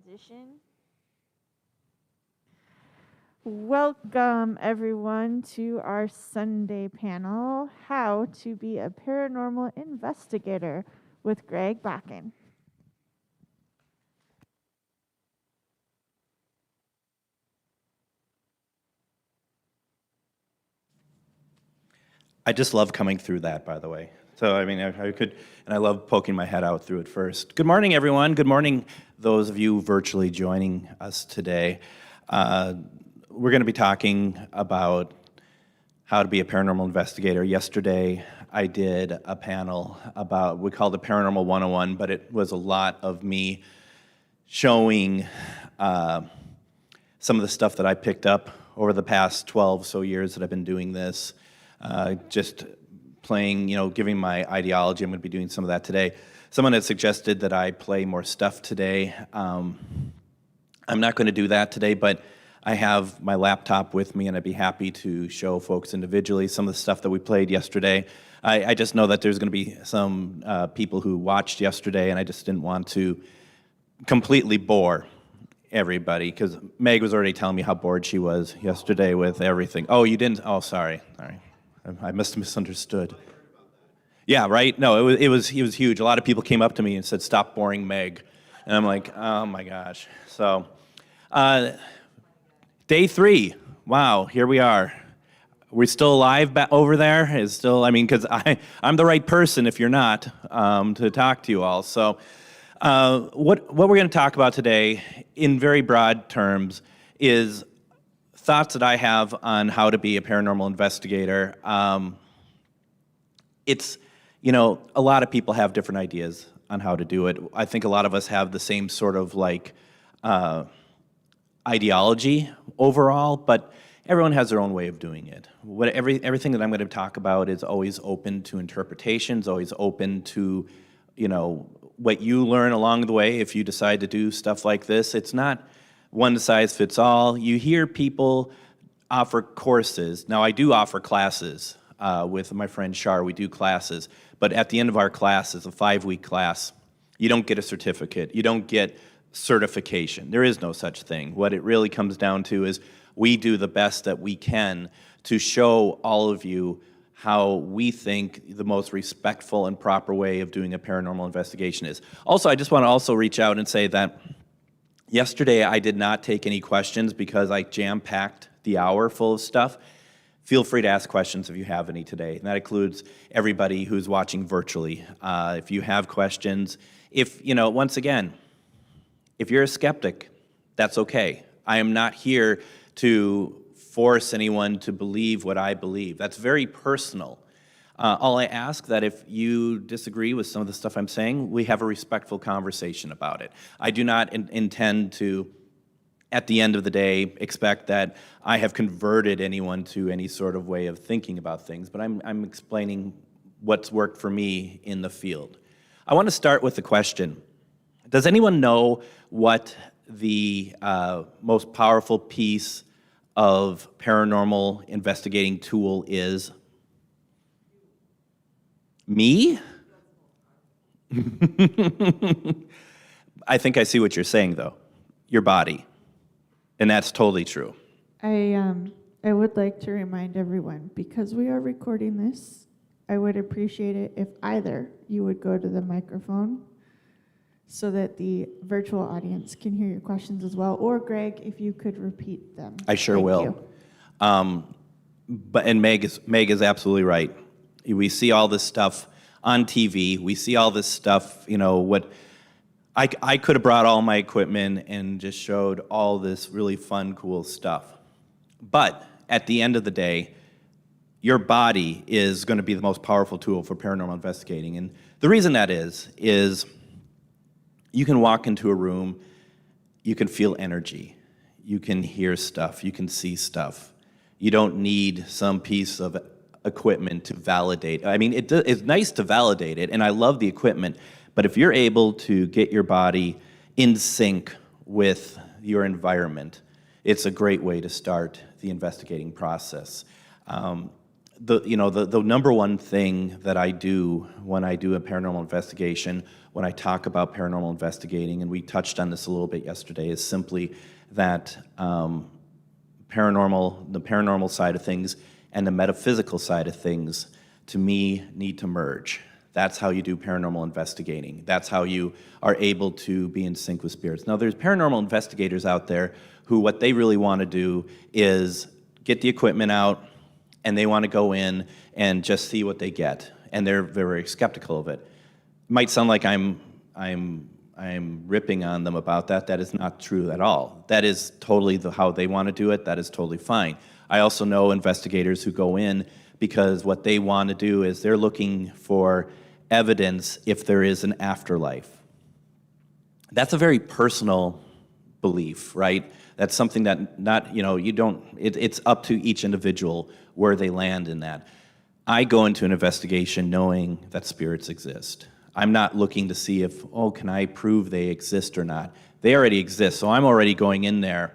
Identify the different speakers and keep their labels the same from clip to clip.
Speaker 1: transition. Welcome, everyone, to our Sunday panel, How to Be a Paranormal Investigator with Greg Bakun.
Speaker 2: I just love coming through that, by the way. So, I mean, I could, and I love poking my head out through it first. Good morning, everyone. Good morning, those of you virtually joining us today. We're going to be talking about how to be a paranormal investigator. Yesterday, I did a panel about, we called it Paranormal 101, but it was a lot of me showing some of the stuff that I picked up over the past 12 so years that I've been doing this. Just playing, giving my ideology. I'm going to be doing some of that today. Someone had suggested that I play more stuff today. I'm not going to do that today, but I have my laptop with me, and I'd be happy to show folks individually some of the stuff that we played yesterday. I just know that there's going to be some people who watched yesterday, and I just didn't want to completely bore everybody, because Meg was already telling me how bored she was yesterday with everything. Oh, you didn't? Oh, sorry. I must have misunderstood. Yeah, right? No, it was huge. A lot of people came up to me and said, "Stop boring Meg." And I'm like, oh my gosh. So, day 3. Wow, here we are. We're still alive over there? Is still, because I'm the right person if you're not, to talk to you all. So, what we're going to talk about today, in very broad terms, is thoughts that I have on how to be a paranormal investigator. It's, a lot of people have different ideas on how to do it. I think a lot of us have the same sort of ideology overall, but everyone has their own way of doing it. Everything that I'm going to talk about is always open to interpretations, always open to, what you learn along the way if you decide to do stuff like this. It's not one size fits all. You hear people offer courses. Now, I do offer classes with my friend Shar. We do classes. But at the end of our class, it's a 5-week class. You don't get a certificate. You don't get certification. There is no such thing. What it really comes down to is we do the best that we can to show all of you how we think the most respectful and proper way of doing a paranormal investigation is. Also, I just want to also reach out and say that yesterday, I did not take any questions because I jam-packed the hour full of stuff. Feel free to ask questions if you have any today, and that includes everybody who's watching virtually. If you have questions, once again, if you're a skeptic, that's okay. I am not here to force anyone to believe what I believe. That's very personal. All I ask that if you disagree with some of the stuff I'm saying, we have a respectful conversation about it. I do not intend to, at the end of the day, expect that I have converted anyone to any sort of way of thinking about things, but I'm explaining what's worked for me in the field. I want to start with the question. Does anyone know what the most powerful piece of paranormal investigating tool is? Me? I think I see what you're saying, though. Your body. And that's totally true.
Speaker 1: I would like to remind everyone, because we are recording this, I would appreciate it if either you would go to the microphone so that the virtual audience can hear your questions as well. Or Greg, if you could repeat them.
Speaker 2: I sure will. And Meg is absolutely right. We see all this stuff on TV. We see all this stuff, what I could have brought all my equipment and just showed all this really fun, cool stuff. But at the end of the day, your body is going to be the most powerful tool for paranormal investigating. And the reason that is you can walk into a room, you can feel energy, you can hear stuff, you can see stuff. You don't need some piece of equipment to validate. It's nice to validate it, and I love the equipment, but if you're able to get your body in sync with your environment, it's a great way to start the investigating process. the number one thing that I do when I do a paranormal investigation, when I talk about paranormal investigating, and we touched on this a little bit yesterday, is simply that the paranormal side of things and the metaphysical side of things, to me, need to merge. That's how you do paranormal investigating. That's how you are able to be in sync with spirits. Now, there's paranormal investigators out there who what they really want to do is get the equipment out, and they want to go in and just see what they get, and they're very skeptical of it. It might sound like I'm ripping on them about that. That is not true at all. That is totally how they want to do it. That is totally fine. I also know investigators who go in because what they want to do is they're looking for evidence if there is an afterlife. That's a very personal belief, right? That's something that it's up to each individual where they land in that. I go into an investigation knowing that spirits exist. I'm not looking to see if, can I prove they exist or not? They already exist, so I'm already going in there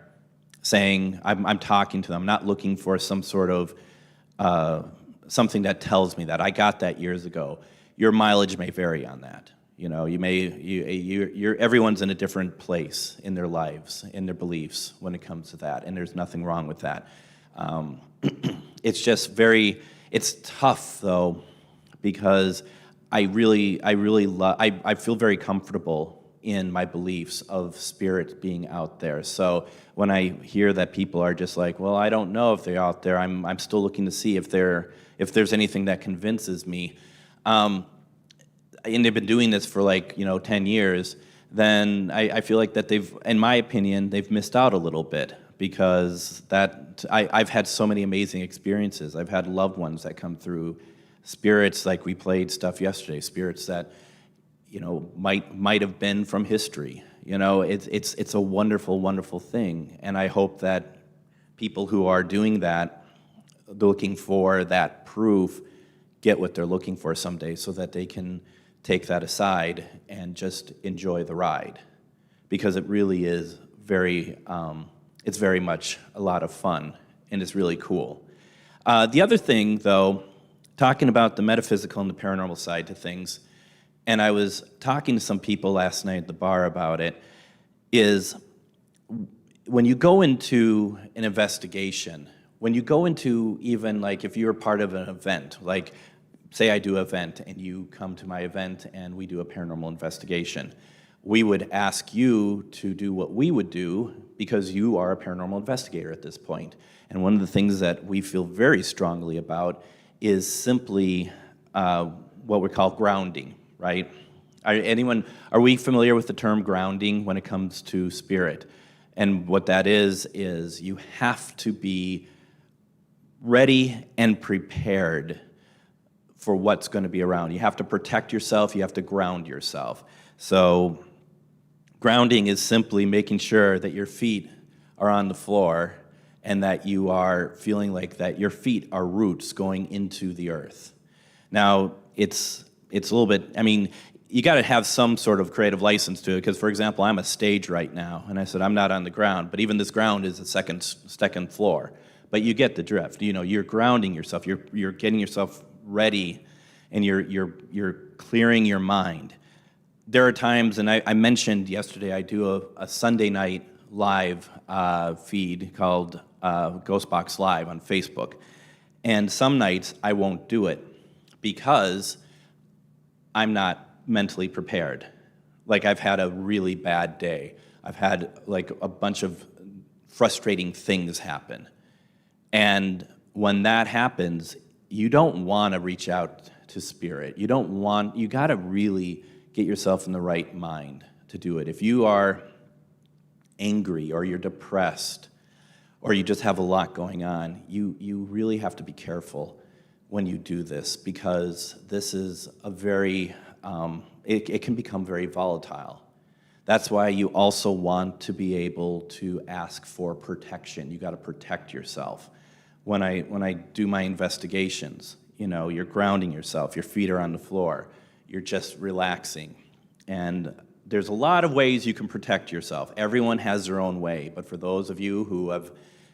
Speaker 2: saying, I'm talking to them. I'm not looking for some sort of something that tells me that. I got that years ago. Your mileage may vary on that. Everyone's in a different place in their lives, in their beliefs when it comes to that, and there's nothing wrong with that. It's just it's tough though, because I feel very comfortable in my beliefs of spirits being out there. So when I hear that people are just like, well, I don't know if they're out there, I'm still looking to see if there's anything that convinces me. And they've been doing this for 10 years, then I feel like that in my opinion, they've missed out a little bit, because I've had so many amazing experiences. I've had loved ones that come through, spirits like we played stuff yesterday, spirits that might have been from history. It's a wonderful, wonderful thing, and I hope that people who are doing that, looking for that proof, get what they're looking for someday, so that they can take that aside and just enjoy the ride, because it really is it's very much a lot of fun, and it's really cool. The other thing, though, talking about the metaphysical and the paranormal side to things, and I was talking to some people last night at the bar about it, is when you go into an investigation, when you go into even if you're part of an event, say I do an event and you come to my event and we do a paranormal investigation, we would ask you to do what we would do because you are a paranormal investigator at this point. And one of the things that we feel very strongly about is simply what we call grounding, right? Are we familiar with the term grounding when it comes to spirit? And what that is you have to be ready and prepared for what's going to be around. You have to protect yourself, you have to ground yourself. So grounding is simply making sure that your feet are on the floor and that you are feeling like that your feet are roots going into the earth. Now, it's a little bit, you got to have some sort of creative license to it, because, for example, I'm a stage right now, and I said I'm not on the ground, but even this ground is a second floor. But you get the drift. You're grounding yourself. You're getting yourself ready, and you're clearing your mind. There are times, and I mentioned yesterday, I do a Sunday night live feed called Ghostbox Live on Facebook, and some nights I won't do it because I'm not mentally prepared. I've had a really bad day. I've had a bunch of frustrating things happen, and when that happens, you don't want to reach out to spirit. You got to really get yourself in the right mind to do it. If you are angry or you're depressed or you just have a lot going on, you really have to be careful when you do this, because this is a very, it can become very volatile. That's why you also want to be able to ask for protection. You got to protect yourself. When I do my investigations, you're grounding yourself, your feet are on the floor, you're just relaxing. And there's a lot of ways you can protect yourself. Everyone has their own way, but for those of you who have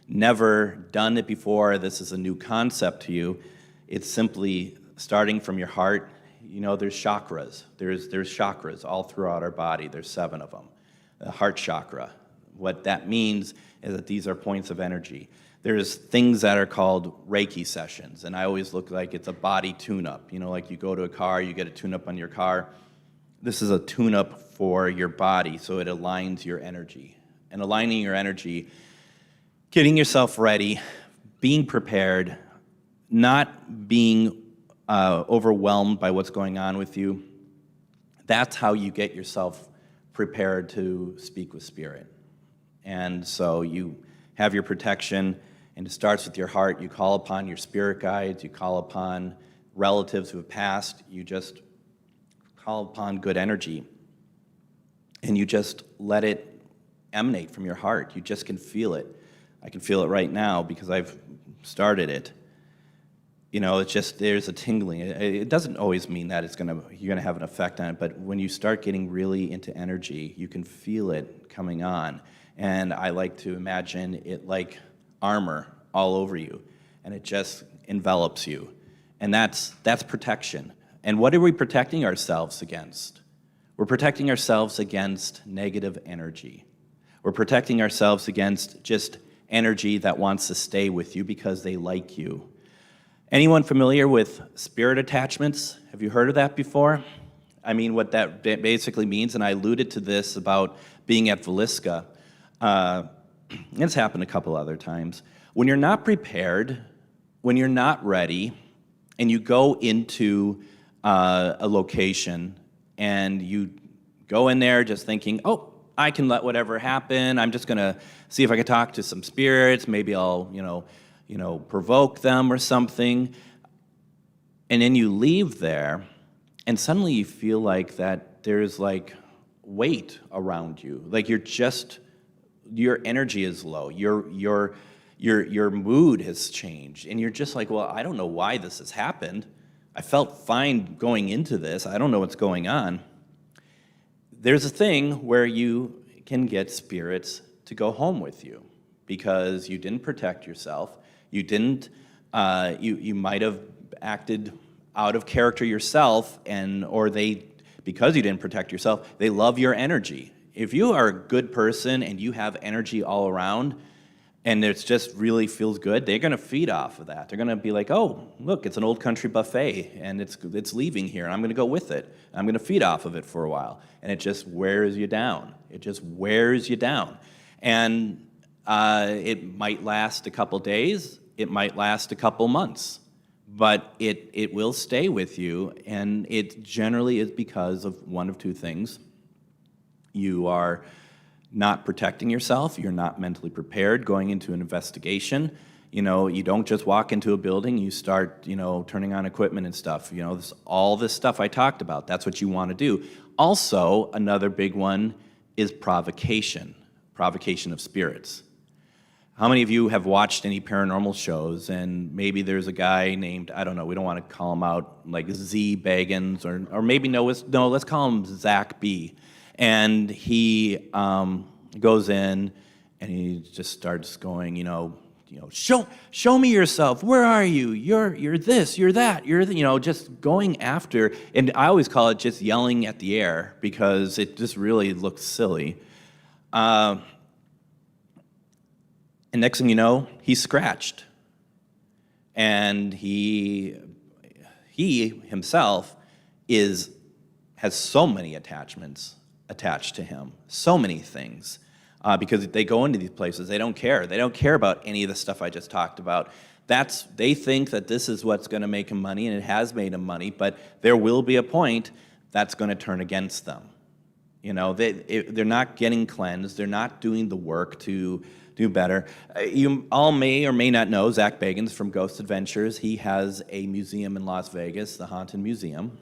Speaker 2: never done it before, this is a new concept to you, It's simply starting from your heart. You know, there's chakras. There's chakras all throughout our body. There's 7 of them. The heart chakra. What that means is that these are points of energy. There's things that are called Reiki sessions, and I always look like it's a body tune-up. You know, like you go to a car, you get a tune-up on your car. This is a tune-up for your body, so it aligns your energy. And aligning your energy, getting yourself ready, being prepared, not being overwhelmed by what's going on with you, that's how you get yourself prepared to speak with spirit. And so you have your protection, and it starts with your heart. You call upon your spirit guides, you call upon relatives who have passed, you just call upon good energy, and you just let it emanate from your heart. You just can feel it. I can feel it right now because I've started it. You know, it's just, there's a tingling. It doesn't always mean that you're gonna have an effect on it, but when you start getting really into energy, you can feel it coming on. And I like to imagine it like armor all over you, and it just envelops you. And that's protection. And what are we protecting ourselves against? We're protecting ourselves against negative energy. We're protecting ourselves against just energy that wants to stay with you because they like you. Anyone familiar with spirit attachments? Have you heard of that before? I mean, what that basically means, and I alluded to this about being at Villisca, it's happened a couple other times. When you're not prepared, when you're not ready, and you go into a location and you go in there just thinking, oh, I can let whatever happen. I'm just gonna see if I can talk to some spirits. Maybe I'll, provoke them or something. And then you leave there, and suddenly you feel like that there's like weight around you. Like your energy is low. Your mood has changed, and you're just like, well, I don't know why this has happened. I felt fine going into this. I don't know what's going on. There's a thing where you can get spirits to go home with you because you didn't protect yourself. You didn't. You might have acted out of character yourself, because you didn't protect yourself, they love your energy. If you are a good person and you have energy all around, and it just really feels good, they're going to feed off of that. They're going to be like, oh, look, it's an old country buffet, and it's leaving here, and I'm going to go with it. I'm going to feed off of it for a while. And it just wears you down. It just wears you down. And it might last a couple days. It might last a couple months. But it will stay with you, and it generally is because of one of two things. You are not protecting yourself, you're not mentally prepared going into an investigation. You don't just walk into a building, you start, turning on equipment and stuff. All this stuff I talked about, that's what you want to do. Also, another big one is provocation of spirits. How many of you have watched any paranormal shows, and maybe there's a guy named, I don't know, we don't want to call him out, like Z Baggins, or maybe let's call him Zach B. And he goes in and he just starts going, show me yourself. Where are you? You're this, you're that, just going after. And I always call it just yelling at the air because it just really looks silly. And next thing you know, he's scratched. And he himself has so many attachments attached to him, so many things, because they go into these places, they don't care. They don't care about any of the stuff I just talked about. They think that this is what's going to make them money, and it has made them money, but there will be a point that's going to turn against them. They're not getting cleansed. They're not doing the work to do better. You all may or may not know Zach Bagans from Ghost Adventures. He has a museum in Las Vegas, the Haunted Museum.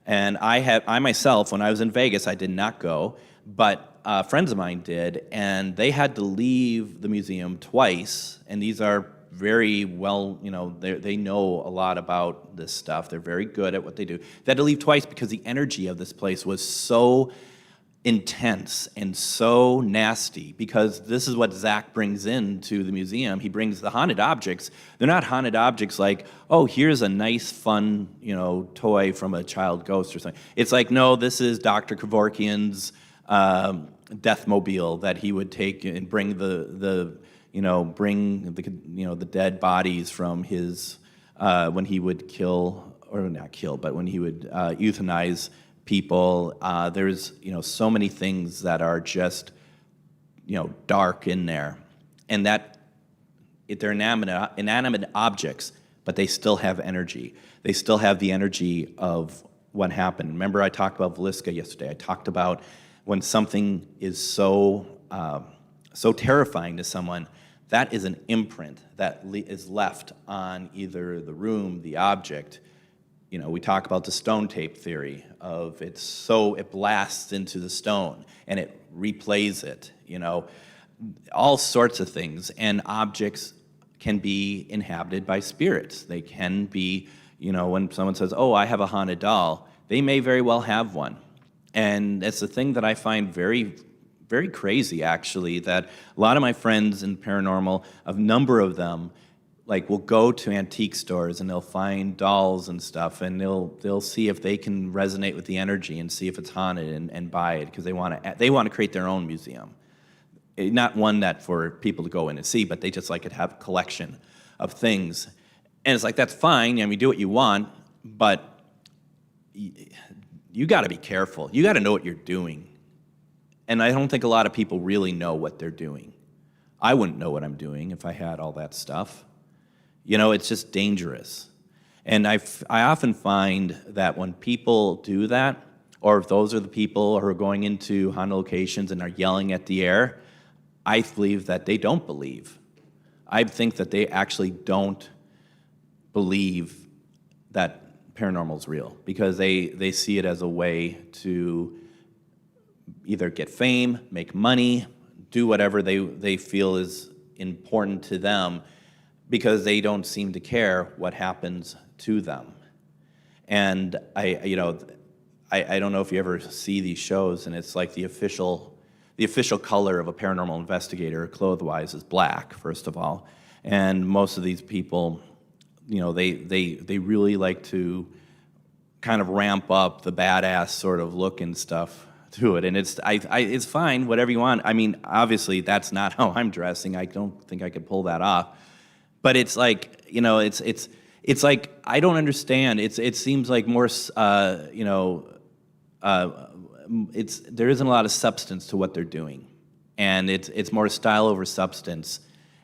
Speaker 2: And I myself, when I was in Vegas, I did not go, but friends of mine did, and they had to leave the museum twice, and these are very well, they know a lot about this stuff. They're very good at what they do. They had to leave twice because the energy of this place was so intense and so nasty, because this is what Zach brings into the museum. He brings the haunted objects. They're not haunted objects like, oh, here's a nice, fun, toy from a child ghost or something. It's like, no, this is Dr. Kevorkian's Deathmobile that he would take and bring the dead bodies from his when he would kill, or not kill, but when he would euthanize people. There's so many things that are just dark in there, and that they're inanimate objects, but they still have energy. They still have the energy of what happened. Remember, I talked about Velisca yesterday. I talked about when something is so terrifying to someone, that is an imprint that is left on either the room, the object. We talk about the stone tape theory of it blasts into the stone and it replays it, all sorts of things. And objects can be inhabited by spirits. They can be, when someone says, oh, I have a haunted doll, they may very well have one. And it's a thing that I find very, very crazy, actually, that a lot of my friends in paranormal, a number of them, will go to antique stores and they'll find dolls and stuff, and they'll see if they can resonate with the energy and see if it's haunted and buy it, because they want to create their own museum. Not one that for people to go in and see, but they just to have a collection of things. And it's that's fine, do what you want, but you got to be careful. You got to know what you're doing. And I don't think a lot of people really know what they're doing. I wouldn't know what I'm doing if I had all that stuff. It's just dangerous. And I often find that when people do that, or if those are the people who are going into haunted locations and are yelling at the air, I believe that they don't believe. I think that they actually don't believe that paranormal is real, because they see it as a way to either get fame, make money, do whatever they feel is important to them, because they don't seem to care what happens to them. And I don't know if you ever see these shows, and it's the official color of a paranormal investigator, clothes-wise, is black, first of all. And most of these people, they really like to kind of ramp up the badass sort of look and stuff to it. And it's fine, whatever you want. I mean, obviously, that's not how I'm dressing. I don't think I could pull that off. But it's I don't understand. It seems like more, there isn't a lot of substance to what they're doing, and it's more style over substance.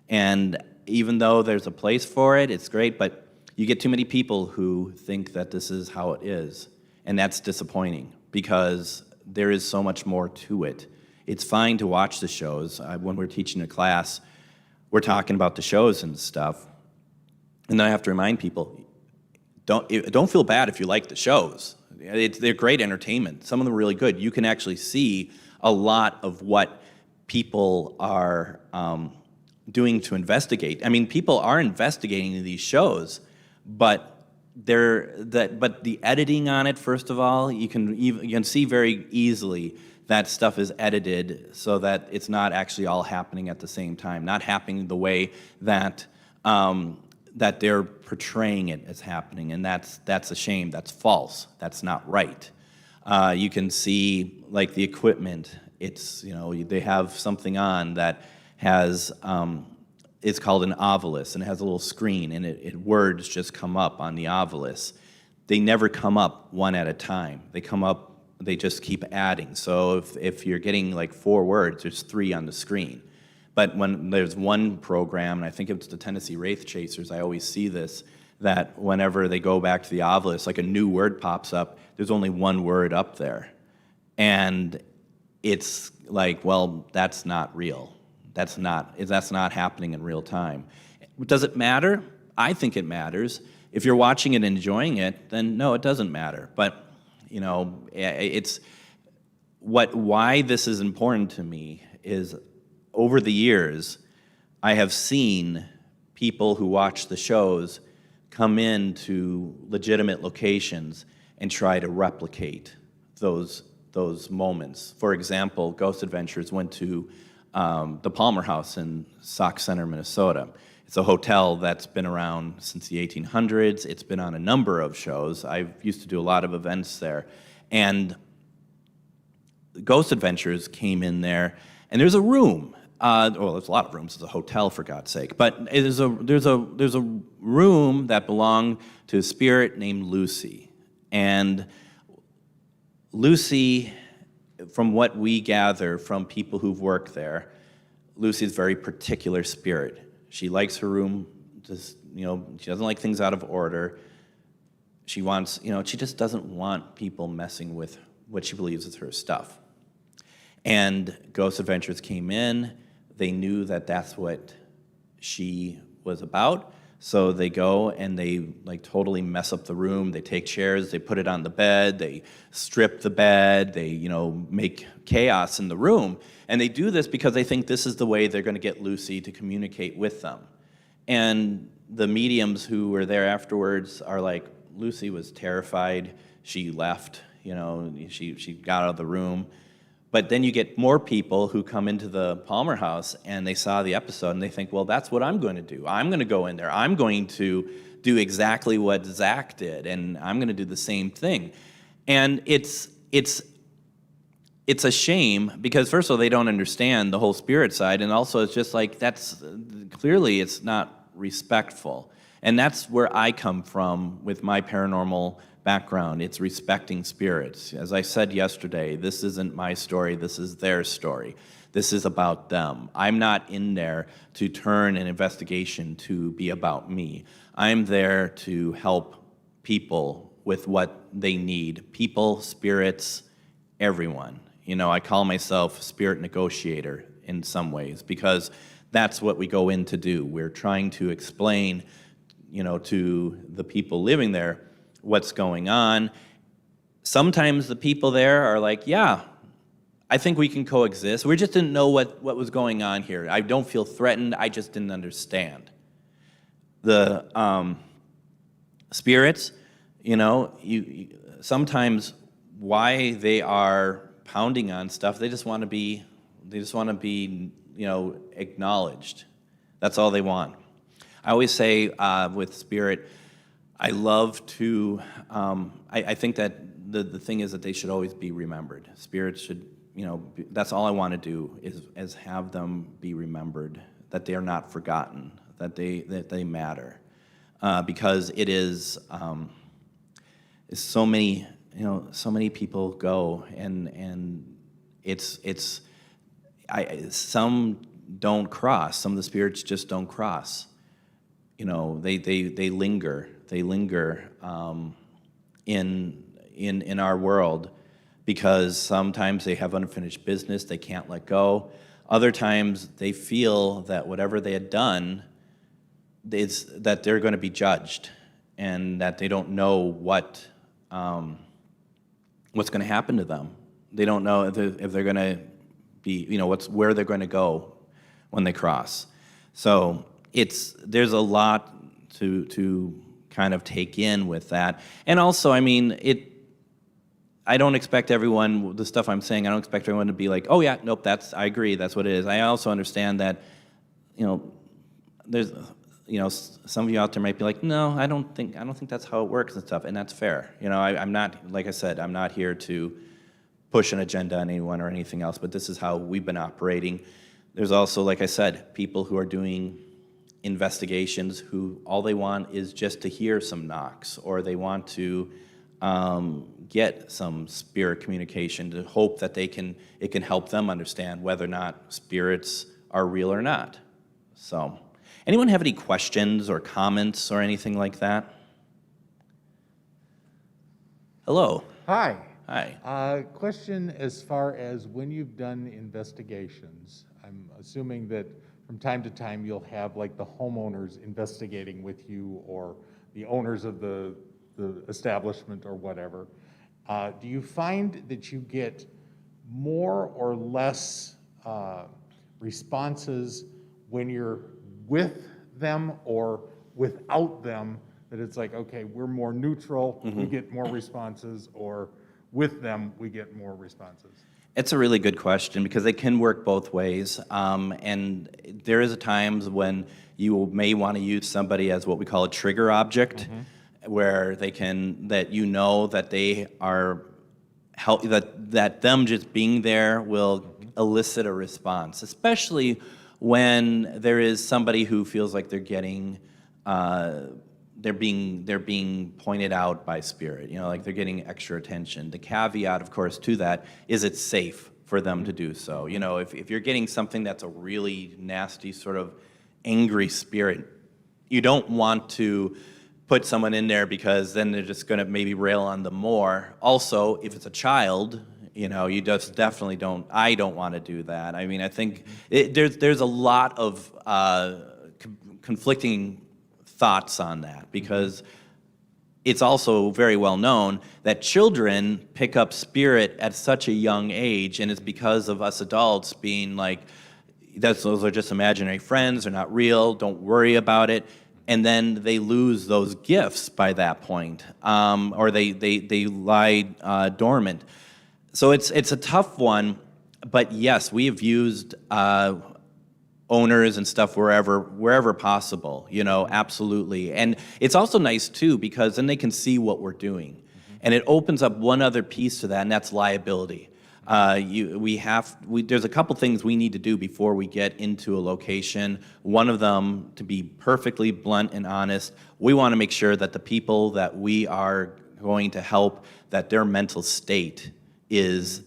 Speaker 2: And even though there's a place for it, it's great. But you get too many people who think that this is how it is, and that's disappointing, because there is so much more to it. It's fine to watch the shows. When we're teaching a class, we're talking about the shows and stuff, and then I have to remind people, don't feel bad if you like the shows. They're great entertainment. Some of them are really good. You can actually see a lot of what people are doing to investigate. I mean, people are investigating these shows, but the editing on it, first of all, you can see very easily that stuff is edited so that it's not actually all happening at the same time, not happening the way that that they're portraying it as happening, and that's a shame. That's false. That's not right. You can see the equipment. It's they have something on that has it's called an ovilus, and it has a little screen, and words just come up on the ovilus. They never come up one at a time. They come up. They just keep adding. So if you're getting 4 words, there's 3 on the screen. But when there's one program, and I think it's the Tennessee Wraith Chasers, I always see this, that whenever they go back to the ovilus, a new word pops up, there's only 1 word up there. And it's well, that's not real. That's not happening in real time. Does it matter? I think it matters. If you're watching it and enjoying it, then no, it doesn't matter. But it's why this is important to me is, over the years, I have seen people who watch the shows come into legitimate locations and try to replicate those those moments. For example, Ghost Adventures went to the Palmer House in Sauk Center, Minnesota. It's a hotel that's been around since the 1800s. It's been on a number of shows. I used to do a lot of events there. And Ghost Adventures came in there, and there's a room. Well, there's a lot of rooms. It's a hotel, for God's sake. But there's a room that belonged to a spirit named Lucy. And Lucy, from what we gather from people who've worked there, Lucy's a very particular spirit. She likes her room, just, she doesn't like things out of order. She wants, she just doesn't want people messing with what she believes is her stuff. And Ghost Adventures came in. They knew that that's what she was about. So they go and they totally mess up the room. They take chairs, they put it on the bed, they strip the bed, they make chaos in the room. And they do this because they think this is the way they're going to get Lucy to communicate with them. And the mediums who were there afterwards are like, Lucy was terrified. She left. She got out of the room. But then you get more people who come into the Palmer House and they saw the episode and they think, well, that's what I'm going to do. I'm going to go in there. I'm going to do exactly what Zach did, and I'm going to do the same thing. And it's a shame because, first of all, they don't understand the whole spirit side, and also it's just that's clearly it's not respectful. And that's where I come from with my paranormal background. It's respecting spirits. As I said yesterday, this isn't my story, this is their story. This is about them. I'm not in there to turn an investigation to be about me. I'm there to help people with what they need. People, spirits, everyone. I call myself a spirit negotiator in some ways because that's what we go in to do. We're trying to explain, to the people living there what's going on. Sometimes the people there are like, yeah, I think we can coexist. We just didn't know what was going on here. I don't feel threatened. I just didn't understand. The spirits, you sometimes why they are pounding on stuff, they just want to be acknowledged. That's all they want. I always say with spirit, I love to, I think that the thing is that they should always be remembered. Spirits should, that's all I want to do is have them be remembered, that they are not forgotten, that they matter. Because it is so many, so many people go and some don't cross, some of the spirits just don't cross. They linger. They linger in our world because sometimes they have unfinished business they can't let go. Other times they feel that whatever they had done is that they're going to be judged and that they don't know what's going to happen to them. They don't know if they're going to be, where they're going to go when they cross. So there's a lot to kind of take in with that. And also, I don't expect everyone, the stuff I'm saying, I don't expect everyone to be like, oh yeah, nope, I agree, that's what it is. I also understand that, there's, some of you out there might be like, no, I don't think that's how it works and stuff, and that's fair. I'm not, like I said, I'm not here to push an agenda on anyone or anything else, but this is how we've been operating. There's also, like I said, people who are doing investigations who all they want is just to hear some knocks, or they want to get some spirit communication to hope that it can help them understand whether or not spirits are real or not. So, anyone have any questions or comments or anything like that? Hello.
Speaker 3: Hi.
Speaker 2: Hi.
Speaker 3: Question as far as when you've done investigations, I'm assuming that from time to time you'll have like the homeowners investigating with you or the owners of the establishment or whatever. Do you find that you get more or less responses when you're with them or without them, that it's like, okay, we're more neutral, we get more responses, or with them, we get more responses?
Speaker 2: It's a really good question because they can work both ways. And there is times when you may want to use somebody as what we call a trigger object, where they can, that you know that they are help, that them just being there will elicit a response, especially when there is somebody who feels like they're getting they're being pointed out by spirit, like they're getting extra attention. The caveat, of course, to that is it's safe for them to do so. If you're getting something that's a really nasty sort of angry spirit, you don't want to put someone in there because then they're just going to maybe rail on them more. Also, if it's a child, you just definitely don't. I don't want to do that. I mean, I think there's a lot of conflicting thoughts on that, because it's also very well known that children pick up spirit at such a young age, and it's because of us adults being like, those are just imaginary friends, they're not real, don't worry about it, and then they lose those gifts by that point, or they lie dormant. So it's a tough one, but yes, we have used owners and stuff wherever possible, absolutely. And it's also nice too, because then they can see what we're doing. And it opens up one other piece to that, and that's liability. There's a couple things we need to do before we get into a location. One of them, to be perfectly blunt and honest, we want to make sure that the people that we are going to help, that their mental state is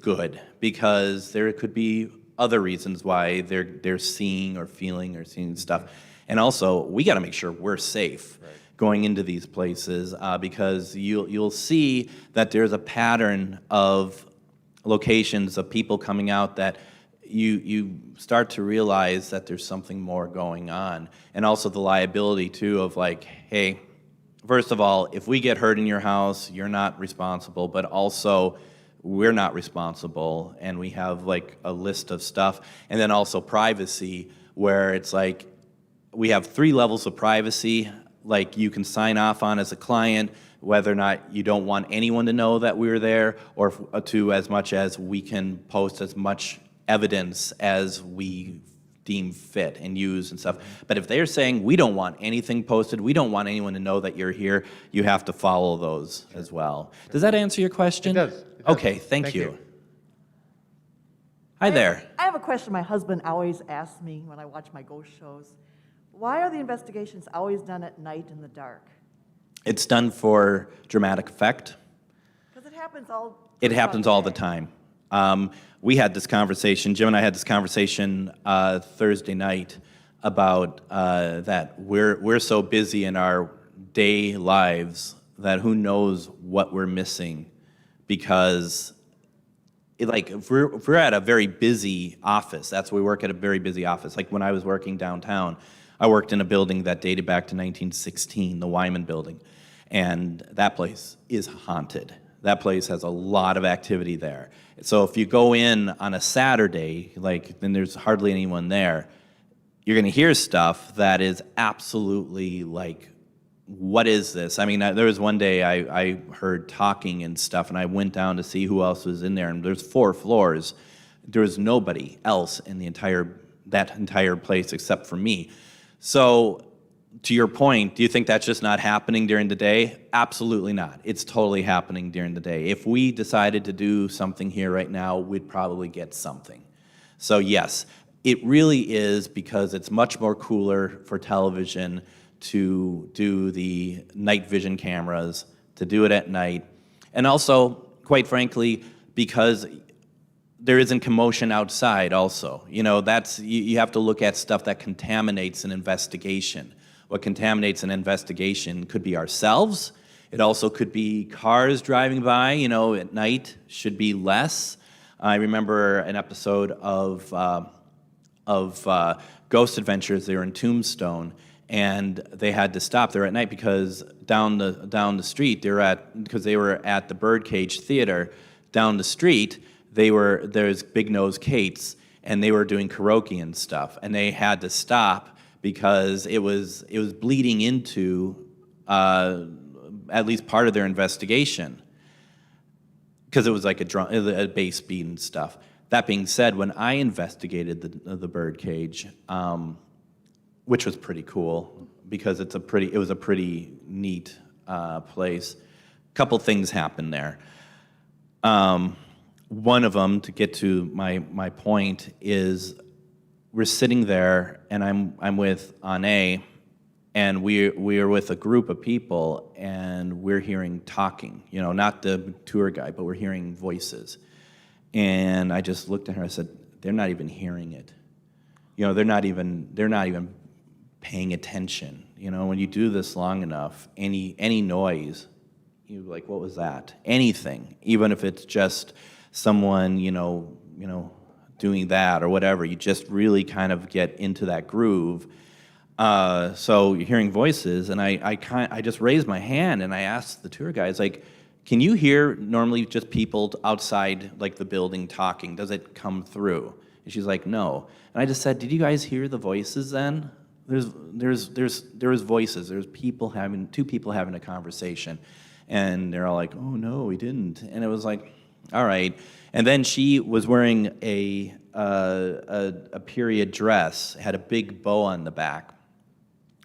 Speaker 2: good, because there could be other reasons why they're seeing or feeling or seeing stuff. And also, we got to make sure we're safe going into these places, because you'll see that there's a pattern of locations of people coming out that you start to realize that there's something more going on. And also the liability too of like, hey, first of all, if we get hurt in your house, you're not responsible, but also we're not responsible, and we have like a list of stuff. And then also privacy, where it's like we have 3 levels of privacy, like you can sign off on as a client, whether or not you don't want anyone to know that we're there, or to as much as we can post as much evidence as we deem fit and use and stuff. But if they're saying we don't want anything posted, we don't want anyone to know that you're here, you have to follow those as well. Does that answer your question?
Speaker 3: It does.
Speaker 2: Okay, thank you. Hi there.
Speaker 4: I have a question my husband always asks me when I watch my ghost shows. Why are the investigations always done at night in the dark?
Speaker 2: It's done for dramatic effect.
Speaker 4: Because it happens all
Speaker 2: the time. We had this conversation, Jim and I had this conversation Thursday night about that we're so busy in our day lives that who knows what we're missing, because if we're at a very busy office, that's where we work, at a very busy office. Like when I was working downtown, I worked in a building that dated back to 1916, the Wyman building, and that place is haunted. That place has a lot of activity there. So if you go in on a Saturday, then there's hardly anyone there, you're going to hear stuff that is absolutely like, what is this? I mean, there was one day I heard talking and stuff, and I went down to see who else was in there, and there's 4 floors. There was nobody else in that entire place except for me. So to your point, do you think that's just not happening during the day? Absolutely not. It's totally happening during the day. If we decided to do something here right now, we'd probably get something. So yes, it really is, because it's much more cooler for television to do the night vision cameras, to do it at night. And also, quite frankly, because there isn't commotion outside also. You have to look at stuff that contaminates an investigation. What contaminates an investigation could be ourselves. It also could be cars driving by, at night should be less. I remember an episode of Ghost Adventures. They were in Tombstone, and they had to stop there at night because down the street, because they were at the Birdcage Theater, down the street, there's Big Nose Kate's, and they were doing karaoke and stuff, and they had to stop because it was bleeding into at least part of their investigation. because it was like a bass beat and stuff. That being said, when I investigated the bird cage, which was pretty cool because it was a pretty neat place. A couple things happened there. One of them, to get to my point, is we're sitting there, and I'm with Anne, and we are with a group of people, and we're hearing talking. Not the tour guide, but we're hearing voices. And I just looked at her. I said, "They're not even hearing it. They're not even paying attention. When you do this long enough, any noise, you're like, what was that? Anything, even if it's just someone, doing that or whatever, you just really kind of get into that groove." So you're hearing voices, and I just raised my hand and I asked the tour guides, like, "Can you hear normally just people outside like the building talking? Does it come through?" And she's like, "No." And I just said, "Did you guys hear the voices then?" There was voices. There's two people having a conversation, and they're all like, "Oh no, we didn't." And it was like, all right. And then she was wearing a period dress, had a big bow on the back.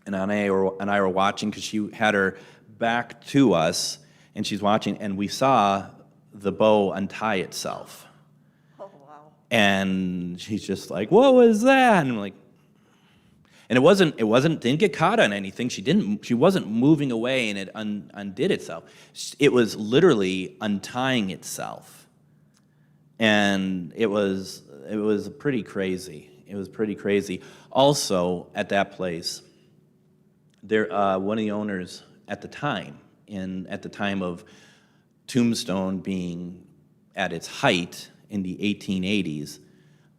Speaker 2: And Anne and I were watching because she had her back to us, and she's watching, and we saw the bow untie itself.
Speaker 4: Oh, wow.
Speaker 2: And she's just like, "What was that?" And I'm like, and it didn't get caught on anything. She wasn't moving away, and it undid itself. It was literally untying itself. And it was pretty crazy. It was pretty crazy. Also, at that place, one of the owners at the time of Tombstone being at its height in the 1880s,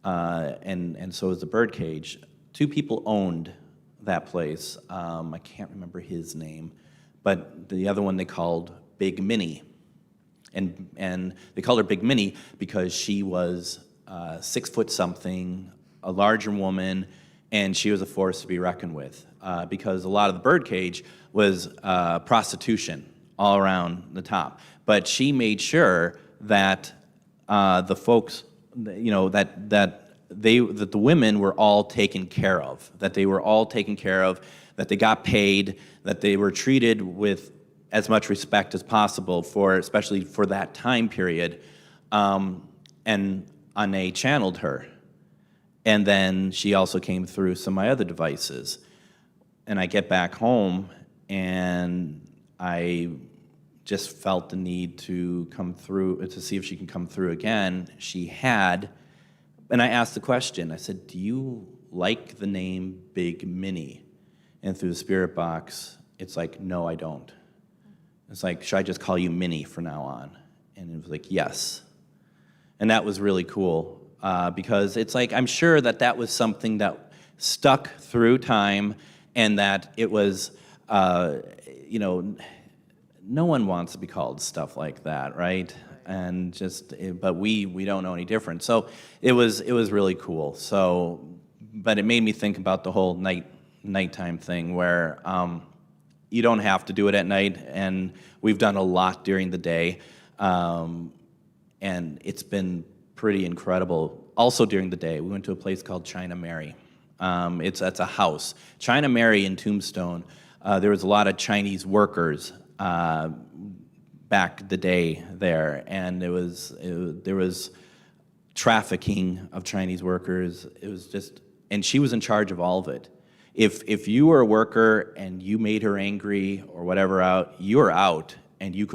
Speaker 2: and so was the birdcage. Two people owned that place. I can't remember his name, but the other one they called Big Minnie. And they called her Big Minnie because she was 6 foot something, a larger woman, and she was a force to be reckoned with. Because a lot of the birdcage was prostitution all around the top. But she made sure that the folks, that the women were all taken care of, that they got paid, that they were treated with as much respect as possible especially for that time period. And Anne channeled her. And then she also came through some of my other devices. And I get back home, and I just felt the need to come through, to see if she can come through again. She had. And I asked the question, I said, "Do you like the name Big Minnie?" And through the spirit box, it's like, "No, I don't." It's like, "Should I just call you Minnie from now on?" And it was like, "Yes." And that was really cool, because it's like, I'm sure that was something that stuck through time, and that it was, no one wants to be called stuff like that, right? And but we don't know any different. So it was really cool. So, but it made me think about the whole nighttime thing, where you don't have to do it at night, and we've done a lot during the day, and it's been pretty incredible. Also during the day, we went to a place called China Mary. It's a house. China Mary in Tombstone. There was a lot of Chinese workers back the day there, and there was trafficking of Chinese workers. It was just, and she was in charge of all of it. If you were a worker and you made her angry or whatever you were out, and you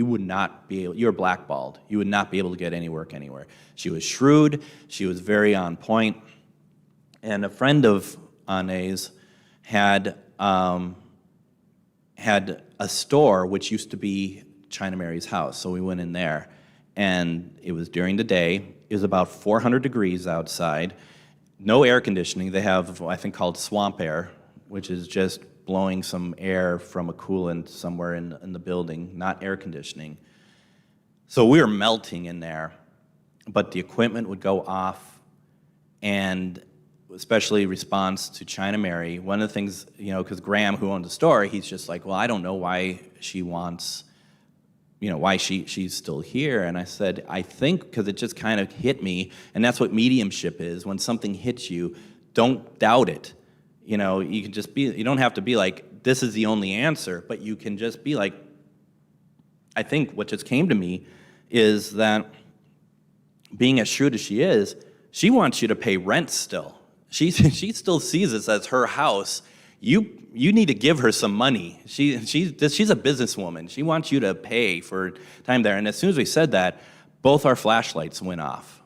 Speaker 2: would not be able, you were blackballed. You would not be able to get any work anywhere. She was shrewd. She was very on point. And a friend of Anne's had a store which used to be China Mary's house, so we went in there, and it was during the day. It was about 400 degrees outside, no air conditioning. They have, I think, called swamp air, which is just blowing some air from a coolant somewhere in the building, not air conditioning. So we were melting in there, but the equipment would go off, and especially response to China Mary. One of the things, because Graham, who owned the store, he's just like, well, I don't know why she wants, why she's still here. And I said, I think because it just kind of hit me, and that's what mediumship is. When something hits you, don't doubt it. You can just be, you don't have to be like, this is the only answer, but you can just be like, I think what just came to me is that being as shrewd as she is, she wants you to pay rent still. She still sees this as her house. You need to give her some money. She's a businesswoman. She wants you to pay for time there. And as soon as we said that, both our flashlights went off.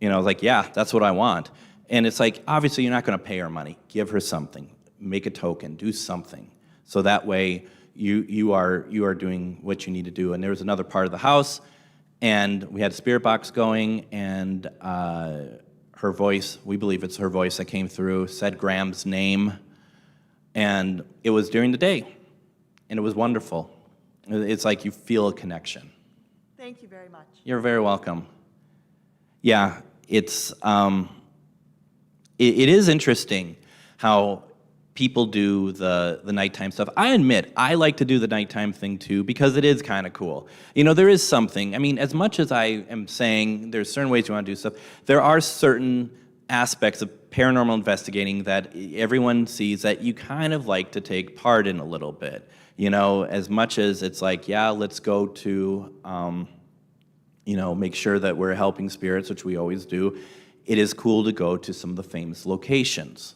Speaker 2: I was like, yeah, that's what I want. And it's like, obviously, you're not going to pay her money. Give her something. Make a token. Do something. So that way, you are doing what you need to do. And there was another part of the house, and we had a spirit box going, and her voice, we believe it's her voice that came through, said Graham's name, and it was during the day, and it was wonderful. It's like you feel a connection.
Speaker 4: Thank you very much.
Speaker 2: You're very welcome. Yeah, it's it is interesting how people do the nighttime stuff. I admit, I like to do the nighttime thing too, because it is kind of cool. There is something, as much as I am saying there's certain ways you want to do stuff, there are certain aspects of paranormal investigating that everyone sees that you kind of like to take part in a little bit. As much as it's like, yeah, let's go to, make sure that we're helping spirits, which we always do. It is cool to go to some of the famous locations.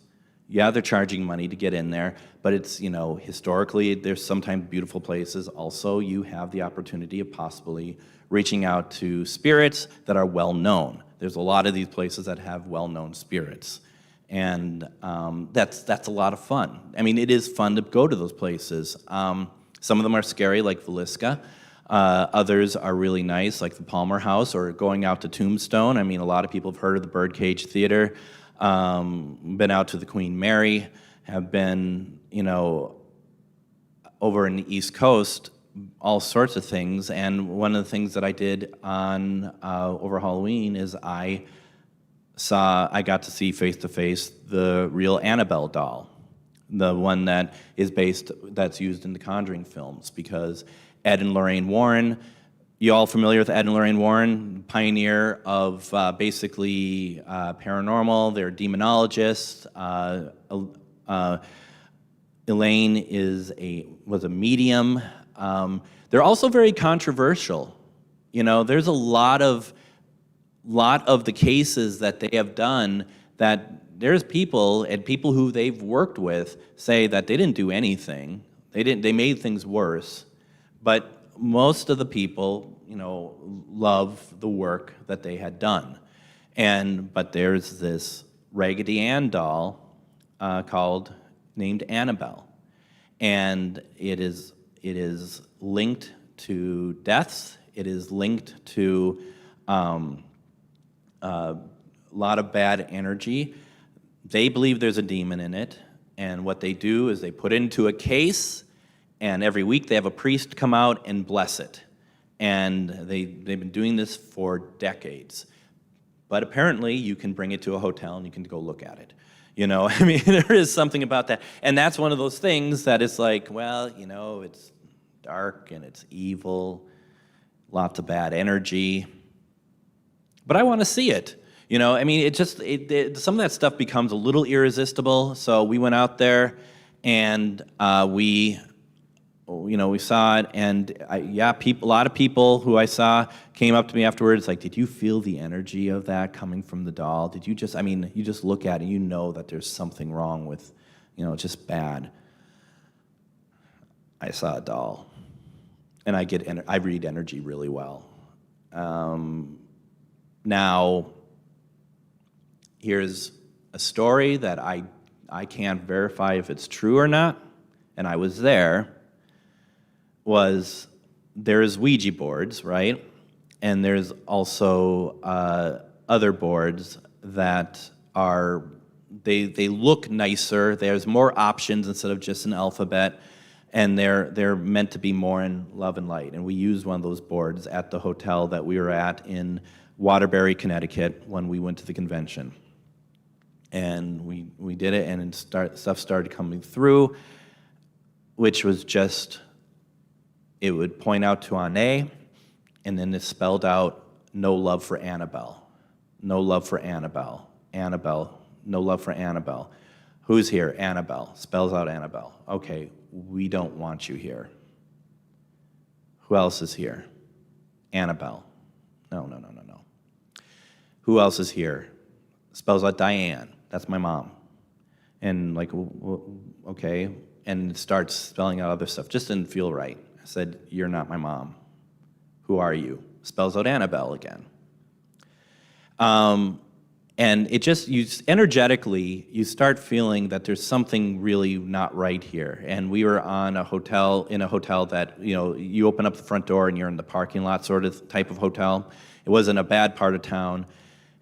Speaker 2: Yeah, they're charging money to get in there, but it's, historically, there's sometimes beautiful places. Also, you have the opportunity of possibly reaching out to spirits that are well-known. There's a lot of these places that have well-known spirits, and that's a lot of fun. It is fun to go to those places. Some of them are scary, like Villisca. Others are really nice, like the Palmer House, or going out to Tombstone. A lot of people have heard of the Birdcage Theater. Been out to the Queen Mary, have been, over in the East Coast, all sorts of things. And one of the things that I did on over Halloween is I got to see face to face the real Annabelle doll, the one that's used in the Conjuring films, because Ed and Lorraine Warren. You all familiar with Ed and Lorraine Warren, pioneer of basically paranormal? They're demonologists. Elaine was a medium. They're also very controversial. There's a lot of the cases that they have done that there's people who they've worked with say that they didn't do anything. They made things worse, but most of the people, love the work that they had done. But there's this Raggedy Ann doll named Annabelle. And it is linked to deaths. It is linked to a lot of bad energy. They believe there's a demon in it. And what they do is they put it into a case, and every week they have a priest come out and bless it. And they've been doing this for decades. But apparently you can bring it to a hotel and you can go look at it. There is something about that. And that's one of those things that is like, well, it's dark and it's evil, lots of bad energy. But I want to see it. Some of that stuff becomes a little irresistible. So we went out there and we saw it, and a lot of people who I saw came up to me afterwards, like, did you feel the energy of that coming from the doll? Did you you just look at it, that there's something wrong with, it's just bad. I saw a doll, and I read energy really well. Now, here's a story that I can't verify if it's true or not, and I was there. There's Ouija boards, right? And there's also other boards that they look nicer. There's more options instead of just an alphabet, and they're meant to be more in love and light. And we used one of those boards at the hotel that we were at in Waterbury, Connecticut, when we went to the convention. And we did it, and stuff started coming through, which was just it would point out to Anne, and then it spelled out, no love for Annabelle. No love for Annabelle. Annabelle, no love for Annabelle. Who's here? Annabelle. Spells out Annabelle. Okay, we don't want you here. Who else is here? Annabelle. No. Who else is here? Spells out Diane. That's my mom. And like, okay. And it starts spelling out other stuff. Just didn't feel right. I said, you're not my mom. Who are you? Spells out Annabelle again. And it just, energetically, you start feeling that there's something really not right here. And we were in a hotel that, you open up the front door and you're in the parking lot sort of type of hotel. It wasn't a bad part of town.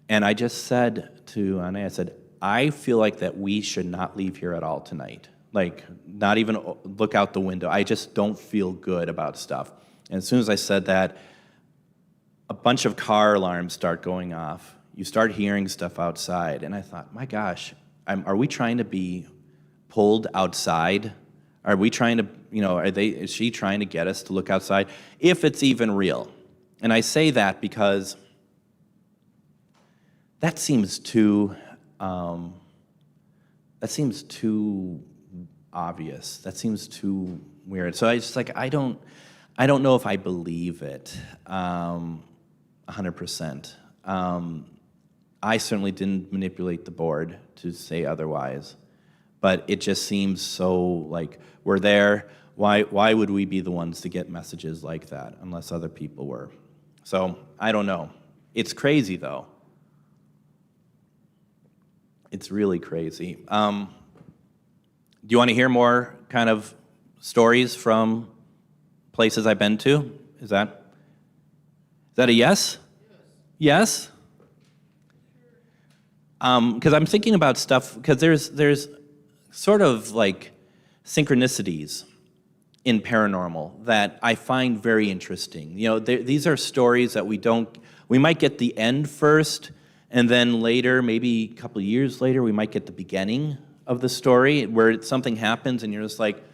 Speaker 2: And I just said to Anne, I said, I feel like that we should not leave here at all tonight. Like, not even look out the window. I just don't feel good about stuff. And as soon as I said that, a bunch of car alarms start going off. You start hearing stuff outside. And I thought, my gosh, are we trying to be pulled outside? Are we trying to, is she trying to get us to look outside? If it's even real. And I say that because that seems too obvious. That seems too weird. So I just I don't know if I believe it 100%. I certainly didn't manipulate the board to say otherwise, but it just seems so like we're there. Why would we be the ones to get messages like that unless other people were? So I don't know. It's crazy though. It's really crazy. Do you want to hear more kind of stories from places I've been to? Is that a yes? Yes? Because I'm thinking about stuff, because there's sort of like synchronicities in paranormal that I find very interesting. These are stories that we might get the end first, and then later, maybe a couple of years later, we might get the beginning of the story where something happens and you're just like,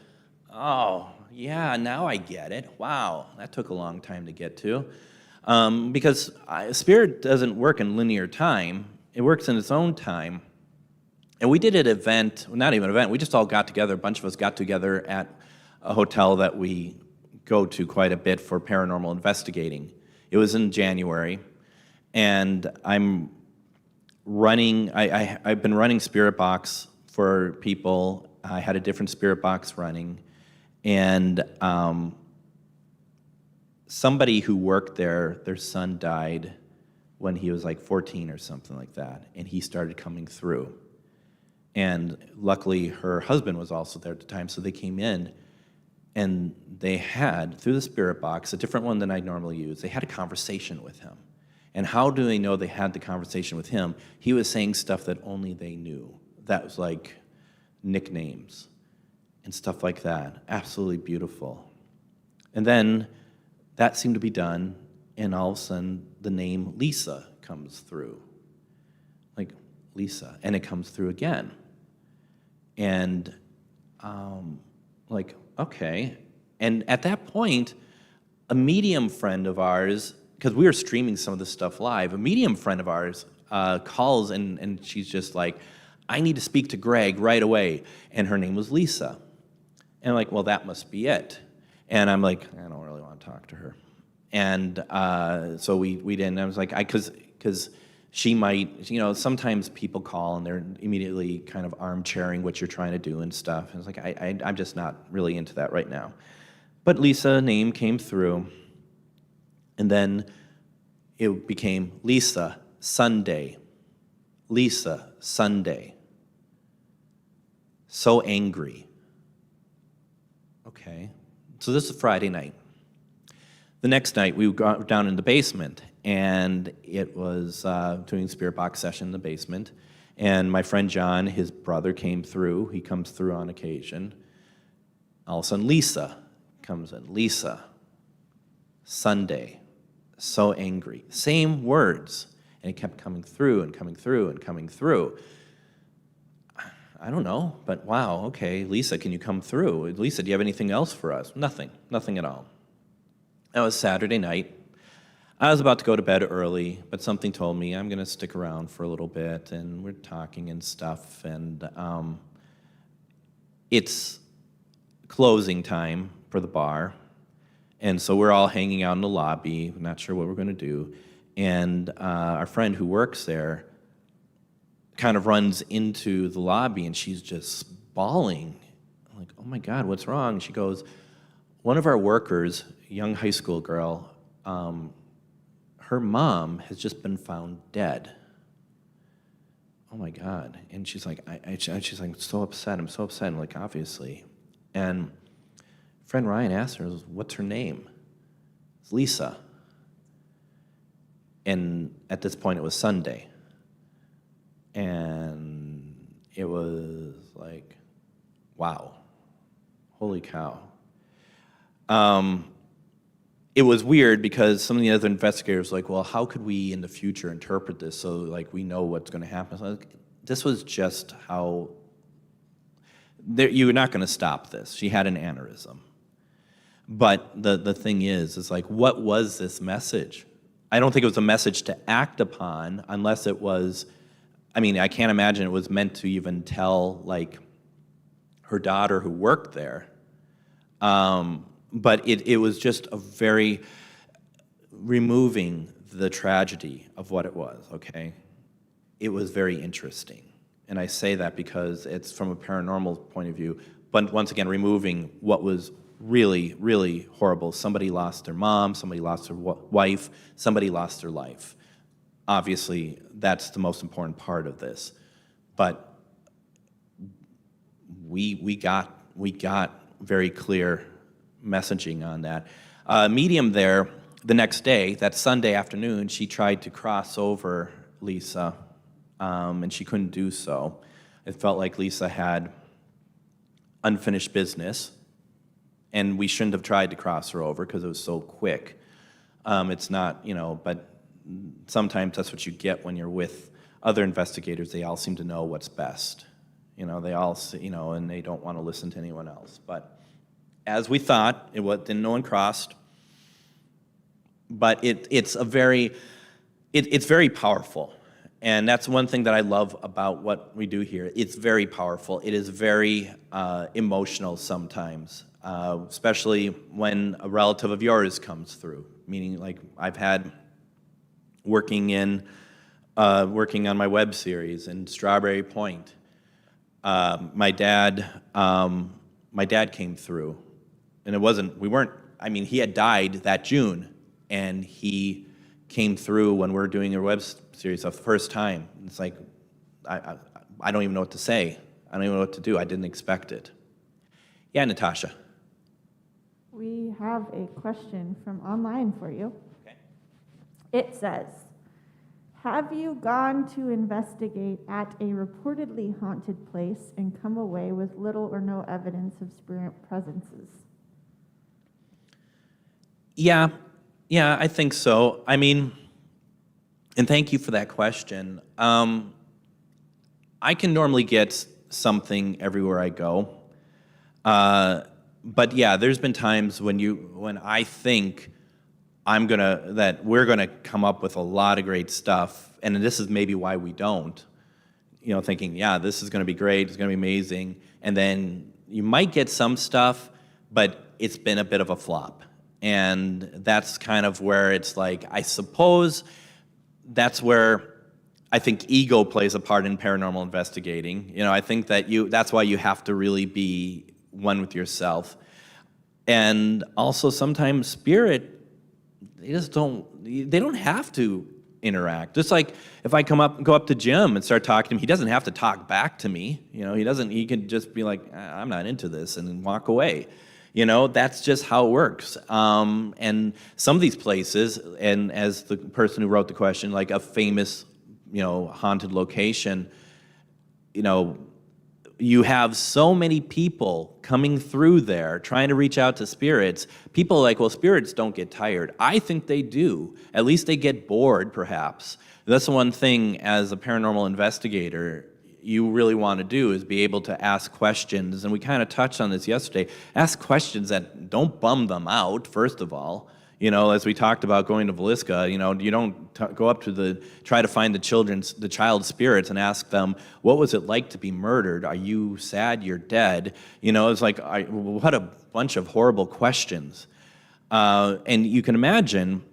Speaker 2: oh, yeah, now I get it. Wow, that took a long time to get to. Because spirit doesn't work in linear time. It works in its own time. And we did an event, not even an event, we just all got together, a bunch of us got together at a hotel that we go to quite a bit for paranormal investigating. It was in January, and I've been running Spirit Box for people. I had a different Spirit Box running, and somebody who worked there, their son died when he was like 14 or something like that, and he started coming through. And luckily, her husband was also there at the time, so they came in, and they had, through the Spirit Box, a different one than I normally use, they had a conversation with him. And how do they know they had the conversation with him? He was saying stuff that only they knew. That was like nicknames and stuff like that. Absolutely beautiful. And then that seemed to be done, and all of a sudden the name Lisa comes through. Like Lisa. And it comes through again. And okay. And at that point, a medium friend of ours, because we were streaming some of this stuff live, a medium friend of ours calls and she's just like, I need to speak to Greg right away. And her name was Lisa. And I'm like, well, that must be it. And I'm like, I don't really want to talk to her. And so we didn't. I was like, because she might, sometimes people call and they're immediately kind of armchairing what you're trying to do and stuff. And I was like, I'm just not really into that right now. But Lisa, name came through. And then it became Lisa, Sunday. Lisa, Sunday. So angry. Okay. So this is Friday night. The next night, we got down in the basement, and it was doing Spirit Box session in the basement. And my friend John, his brother, came through. He comes through on occasion. All of a sudden, Lisa comes in. Lisa, Sunday, so angry. Same words. And it kept coming through and coming through and coming through. I don't know, but wow, okay, Lisa, can you come through? Lisa, do you have anything else for us? Nothing at all. That was Saturday night. I was about to go to bed early, but something told me I'm going to stick around for a little bit, and we're talking and stuff, and it's closing time for the bar, and so we're all hanging out in the lobby, not sure what we're going to do, and our friend who works there kind of runs into the lobby, and she's just bawling. I'm like, oh my God, what's wrong? She goes, one of our workers, a young high school girl, her mom has just been found dead. Oh my God. And she's like, she's like, so upset. I'm so upset. I'm like, obviously. And friend Ryan asked her, what's her name? It's Lisa. And at this point, it was Sunday. And it was like, wow, holy cow. It was weird because some of the other investigators were like, well, how could we in the future interpret this so like we know what's going to happen? So this was just how, you're not going to stop this. She had an aneurysm. But the thing is like, what was this message? I don't think it was a message to act upon unless it was, I mean, I can't imagine it was meant to even tell like her daughter who worked there. But it was just a very removing the tragedy of what it was, okay? It was very interesting. And I say that because it's from a paranormal point of view, but once again, removing what was really, really horrible. Somebody lost their mom, somebody lost their wife, somebody lost their life. Obviously, that's the most important part of this. But we got very clear messaging on that. Medium there, the next day, that Sunday afternoon, she tried to cross over Lisa, and she couldn't do so. It felt like Lisa had unfinished business, and we shouldn't have tried to cross her over because it was so quick. It's not, but sometimes that's what you get when you're with other investigators. They all seem to know what's best. They all, and they don't want to listen to anyone else. But as we thought, no one crossed. But it's very powerful. And that's one thing that I love about what we do here. It's very powerful. It is very emotional sometimes, especially when a relative of yours comes through. Meaning, like I've had working on my web series in Strawberry Point. My dad came through, and he had died that June, and he came through when we were doing a web series the first time. It's like, I don't even know what to say. I don't even know what to do. I didn't expect it. Yeah, Natasha.
Speaker 1: We have a question from online for you.
Speaker 2: Okay.
Speaker 1: It says, have you gone to investigate at a reportedly haunted place and come away with little or no evidence of spirit presences?
Speaker 2: Yeah, I think so. I mean, and thank you for that question. I can normally get something everywhere I go. But yeah, there's been times when I think that we're gonna come up with a lot of great stuff, and this is maybe why we don't. Thinking, yeah, this is gonna be great, it's gonna be amazing, and then you might get some stuff, but it's been a bit of a flop. And that's kind of where it's like, I suppose that's where I think ego plays a part in paranormal investigating. I think that's why you have to really be one with yourself. And also sometimes spirit, they don't have to interact. Just like if I go up to Jim and start talking to him, he doesn't have to talk back to me. He can just be like, I'm not into this, and then walk away. That's just how it works. And some of these places, and as the person who wrote the question, like a famous, haunted location, you have so many people coming through there trying to reach out to spirits. People are like, well, spirits don't get tired. I think they do. At least they get bored, perhaps. That's the one thing as a paranormal investigator you really want to do, is be able to ask questions. And we kind of touched on this yesterday. Ask questions that don't bum them out, first of all. You know, as we talked about going to Villisca, you know, you don't go up to try to find the child's spirits and ask them, what was it like to be murdered? Are you sad you're dead? You know, it's like, what a bunch of horrible questions. And you can imagine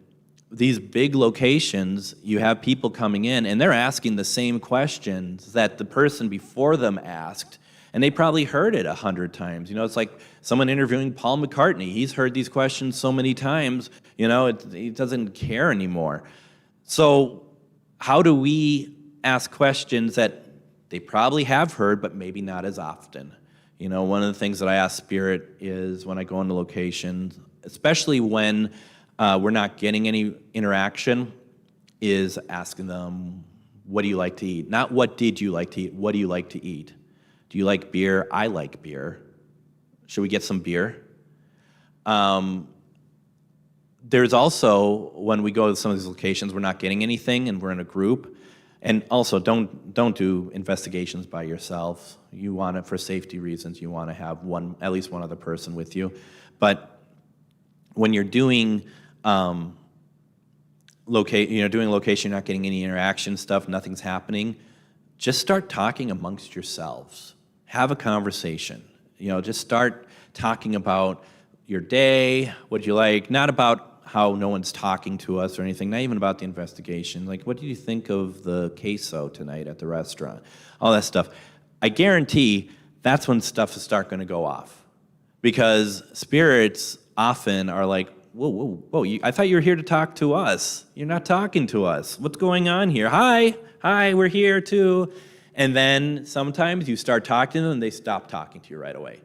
Speaker 2: these big locations, you have people coming in and they're asking the same questions that the person before them asked, and they probably heard it 100 times. You know, it's like someone interviewing Paul McCartney. He's heard these questions so many times, you know, he doesn't care anymore. So how do we ask questions that they probably have heard, but maybe not as often? You know, one of the things that I ask Spirit is when I go into locations, especially when we're not getting any interaction, is asking them, what do you like to eat? Not what did you like to eat, what do you like to eat? Do you like beer? I like beer. Should we get some beer? There's also, when we go to some of these locations, we're not getting anything and we're in a group. And also, don't do investigations by yourself. You want it for safety reasons. You want to have at least one other person with you. But when you're doing doing location, you're not getting any interaction stuff, nothing's happening, just start talking amongst yourselves. Have a conversation. You know, just start talking about your day, what you like, not about how no one's talking to us or anything, not even about the investigation. Like, what do you think of the queso tonight at the restaurant? All that stuff. I guarantee that's when stuff is start going to go off. Because spirits often are like, whoa, I thought you were here to talk to us. You're not talking to us. What's going on here? Hi, we're here too. And then sometimes you start talking to them and they stop talking to you right away.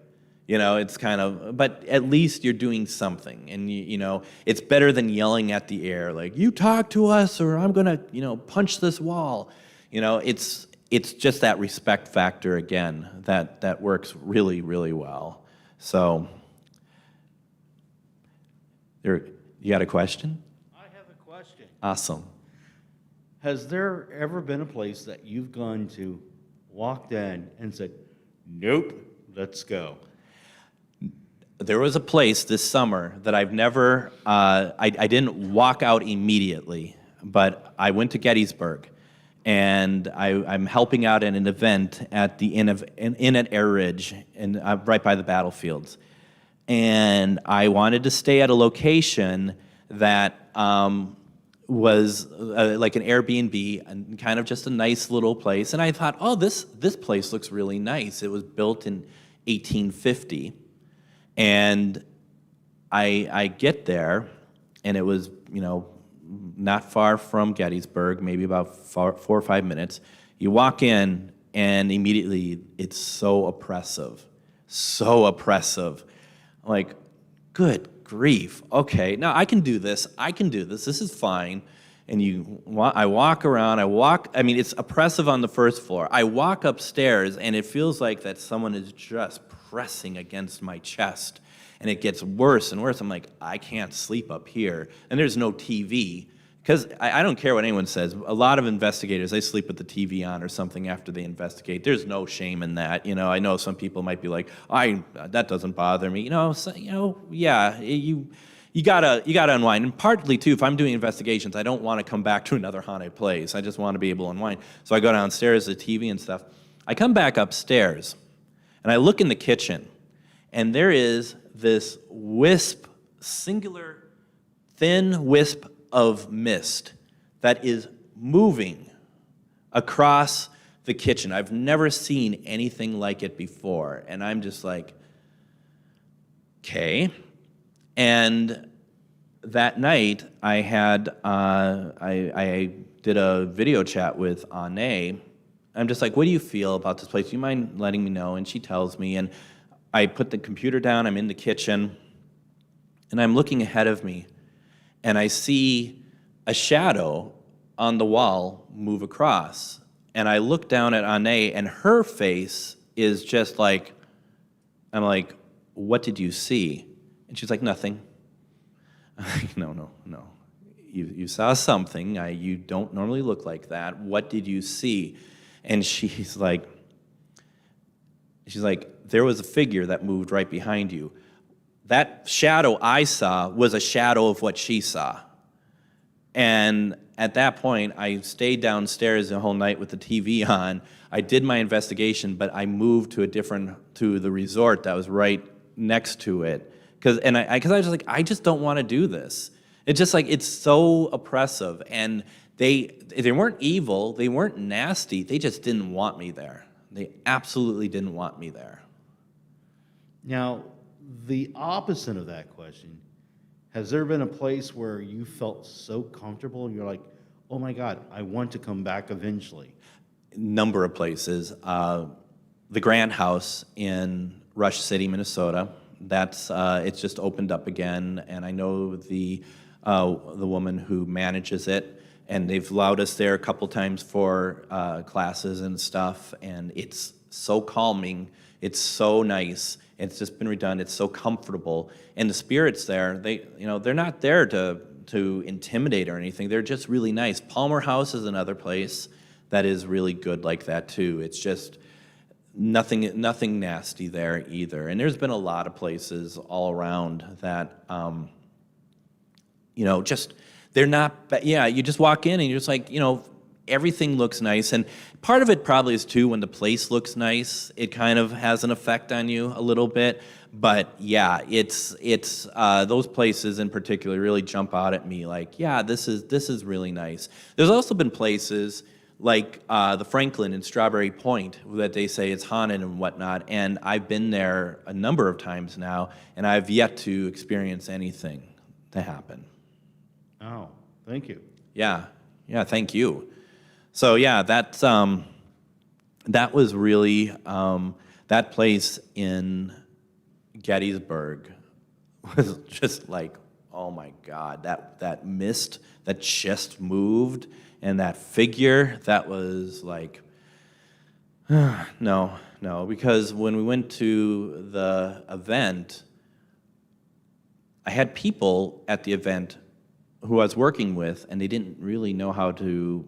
Speaker 2: You know, it's kind of, but at least you're doing something. And, you know, it's better than yelling at the air, like, you talk to us or I'm going to, you know, punch this wall. You know, it's just that respect factor again that works really, really well. So, you got a question?
Speaker 5: I have a question.
Speaker 2: Awesome.
Speaker 5: Has there ever been a place that you've gone to, walked in, and said, nope, let's go?
Speaker 2: There was a place this summer that I've never, I didn't walk out immediately, but I went to Gettysburg, and I'm helping out at an event at the Inn at Air Ridge, and right by the battlefields. And I wanted to stay at a location that was like an Airbnb and kind of just a nice little place. And I thought, oh, this place looks really nice. It was built in 1850. And I get there, and it was, you know, not far from Gettysburg, maybe about 4 or 5 minutes. You walk in, and immediately it's so oppressive. So oppressive. Like, good grief. Okay, now I can do this. This is fine. And I walk around. I mean, it's oppressive on the first floor. I walk upstairs, and it feels like that someone is just pressing against my chest. And it gets worse and worse. I'm like, I can't sleep up here. And there's no TV. Because I don't care what anyone says. A lot of investigators, they sleep with the TV on or something after they investigate. There's no shame in that. You know, I know some people might be like, that doesn't bother me. Yeah, you gotta unwind. And partly too, if I'm doing investigations, I don't want to come back to another haunted place. I just want to be able to unwind. So I go downstairs to the TV and stuff. I come back upstairs, and I look in the kitchen, and there is this wisp, singular, thin wisp of mist that is moving across the kitchen. I've never seen anything like it before. And I'm just like, okay. And that night I had, I did a video chat with Anne. I'm just like, what do you feel about this place? Do you mind letting me know? And she tells me, and I put the computer down, I'm in the kitchen, and I'm looking ahead of me, and I see a shadow on the wall move across. And I look down at Anne, and her face is just like, I'm like, what did you see? And she's like, nothing. I'm like, no. You saw something. You don't normally look like that. What did you see? And she's like, there was a figure that moved right behind you. that shadow I saw was a shadow of what she saw. And at that point, I stayed downstairs the whole night with the TV on. I did my investigation, but I moved to the resort that was right next to it. Because I was just like, I just don't want to do this. It's just like, it's so oppressive. And they weren't evil, they weren't nasty, they just didn't want me there. They absolutely didn't want me there.
Speaker 5: Now, the opposite of that question, has there been a place where you felt so comfortable, you're like, oh my God, I want to come back eventually?
Speaker 2: Number of places. The Grant House in Rush City, Minnesota. That's it's just opened up again, and I know the woman who manages it, and they've allowed us there a couple times for classes and stuff, and it's so calming. It's so nice. It's just been redone. It's so comfortable, and the spirits there, they're not there to intimidate or anything. They're just really nice. Palmer House is another place that is really good like that too. It's just nothing nasty there either. And there's been a lot of places all around that, just they're not. Yeah, you just walk in and you're just like, everything looks nice. And part of it probably is too, when the place looks nice, it kind of has an effect on you a little bit. But yeah, it's those places in particular really jump out at me. Like, yeah, this is really nice. There's also been places like the Franklin in Strawberry Point that they say it's haunted and whatnot. And I've been there a number of times now, and I've yet to experience anything to happen.
Speaker 5: Oh, thank you.
Speaker 2: Yeah, thank you. So yeah, that was really that place in Gettysburg was just like, oh my God, that mist that just moved, and that figure that was like, no, because when we went to the event, I had people at the event who I was working with, and they didn't really know how to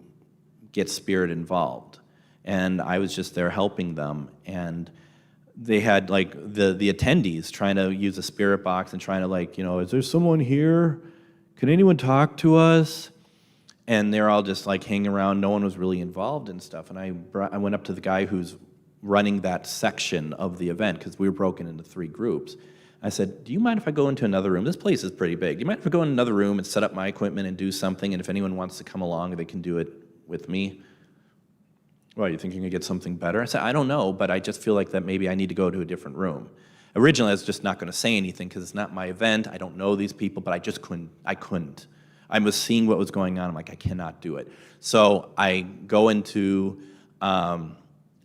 Speaker 2: get spirit involved. And I was just there helping them. And they had like the attendees trying to use a spirit box and trying to is there someone here? Can anyone talk to us? And they're all just like hanging around. No one was really involved and stuff. And I went up to the guy who's running that section of the event, because we were broken into 3 groups. I said, do you mind if I go into another room? This place is pretty big. Do you mind if I go in another room and set up my equipment and do something? And if anyone wants to come along, they can do it with me. Well, you think you can get something better? I said, I don't know, but I just feel like that maybe I need to go to a different room. Originally, I was just not going to say anything because it's not my event. I don't know these people, but I just couldn't. I was seeing what was going on. I'm like, I cannot do it. So I go into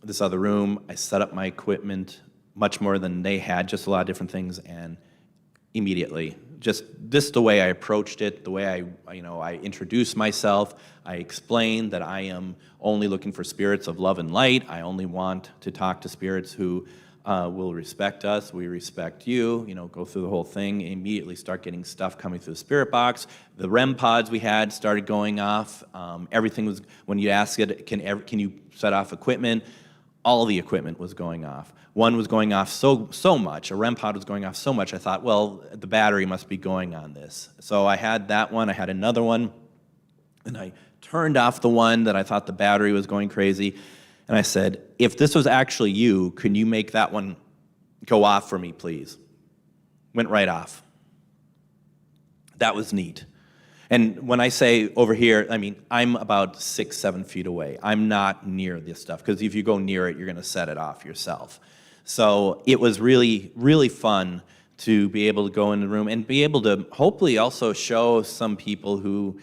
Speaker 2: this other room. I set up my equipment, much more than they had, just a lot of different things, and immediately, just this the way I approached it, the way I introduced myself. I explained that I am only looking for spirits of love and light. I only want to talk to spirits who will respect us. We respect you. Go through the whole thing. Immediately start getting stuff coming through the spirit box. The REM pods we had started going off. Everything was, when you ask it, can you set off equipment? All the equipment was going off. One was going off so much, a REM pod was going off so much, I thought, well, the battery must be going on this. So I had that one, I had another one, and I turned off the one that I thought the battery was going crazy, and I said, if this was actually you, can you make that one go off for me, please? Went right off. That was neat. And when I say over here, I mean, I'm about 6-7 feet away. I'm not near this stuff, because if you go near it, you're going to set it off yourself. So it was really, really fun to be able to go in the room and be able to hopefully also show some people who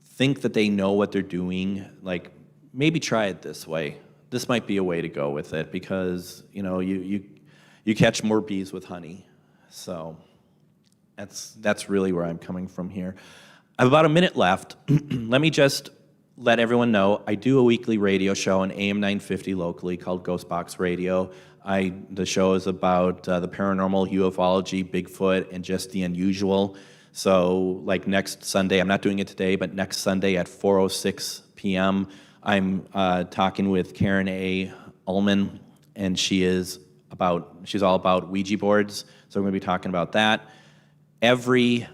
Speaker 2: think that they know what they're doing, like, maybe try it this way. This might be a way to go with it, because, you catch more bees with honey. So that's really where I'm coming from here. I have about a minute left. Let me just let everyone know, I do a weekly radio show on AM 950 locally called Ghost Box Radio. The show is about the paranormal, ufology, Bigfoot, and just the unusual. So like next Sunday, I'm not doing it today, but next Sunday at 4:06 p.m., I'm talking with Karen A. Ullman, and she is she's all about Ouija boards, so we're going to be talking about that. Every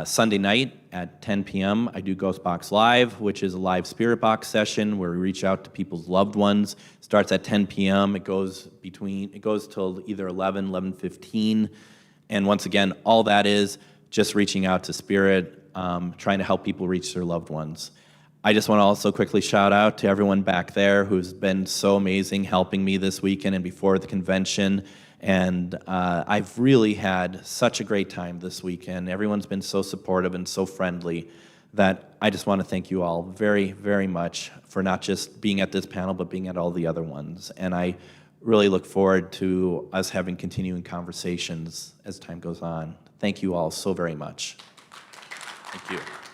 Speaker 2: Sunday night at 10 p.m., I do Ghost Box Live, which is a live spirit box session where we reach out to people's loved ones. Starts at 10 p.m. It goes till either 11:15. And once again, all that is just reaching out to spirit, trying to help people reach their loved ones. I just want to also quickly shout out to everyone back there who's been so amazing helping me this weekend and before the convention. And I've really had such a great time this weekend. Everyone's been so supportive and so friendly that I just want to thank you all very, very much for not just being at this panel, but being at all the other ones. And I really look forward to us having continuing conversations as time goes on. Thank you all so very much. Thank you.